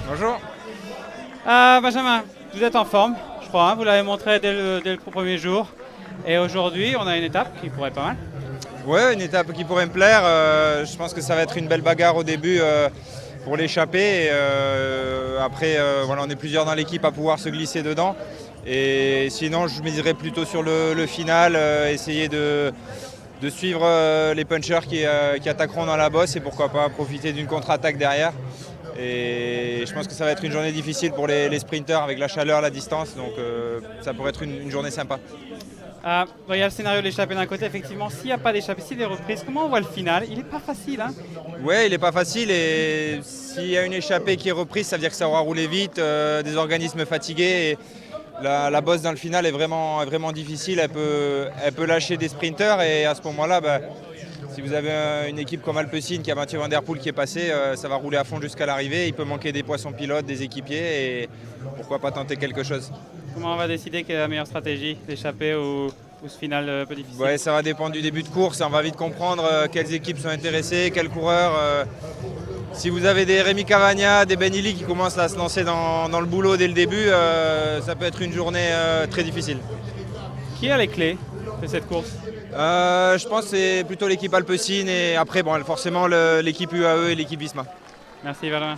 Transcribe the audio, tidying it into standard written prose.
Bonjour. Benjamin, vous êtes en forme, je crois, hein, vous l'avez montré dès le premier jour. Et aujourd'hui, on a une étape qui pourrait être pas mal. Ouais, une étape qui pourrait me plaire. Je pense que ça va être une belle bagarre au début pour l'échapper. Après, voilà, on est plusieurs dans l'équipe à pouvoir se glisser dedans. Et sinon, je miserais plutôt sur le final, essayer de suivre les punchers qui attaqueront dans la bosse et pourquoi pas profiter d'une contre-attaque derrière. Et je pense que ça va être une journée difficile pour les sprinters avec la chaleur, la distance. Donc ça pourrait être une journée sympa. Il y a le scénario de l'échappée d'un côté, effectivement. S'il n'y a pas d'échappée, s'il y a des reprises, comment on voit le final? Il n'est pas facile, hein? Ouais, il n'est pas facile et s'il y a une échappée qui est reprise, ça veut dire que ça aura roulé vite, des organismes fatigués. Et la bosse dans le final est vraiment difficile. Elle peut lâcher des sprinters et à ce moment-là, si vous avez une équipe comme Alpecin qui a Mathieu Van Der Poel qui est passé, ça va rouler à fond jusqu'à l'arrivée. Il peut manquer des poissons pilotes, des équipiers et pourquoi pas tenter quelque chose. Comment on va décider quelle est la meilleure stratégie, l'échappée ou ce final un peu difficile? Ouais, ça va dépendre du début de course. On va vite comprendre quelles équipes sont intéressées, quels coureurs. Si vous avez des Rémi Cavagna, des Ben Illy qui commencent à se lancer dans le boulot dès le début, ça peut être une journée très difficile. Qui a les clés de cette course? Je pense que c'est plutôt l'équipe Alpecin et après forcément l'équipe UAE et l'équipe Visma. Merci Benjamin.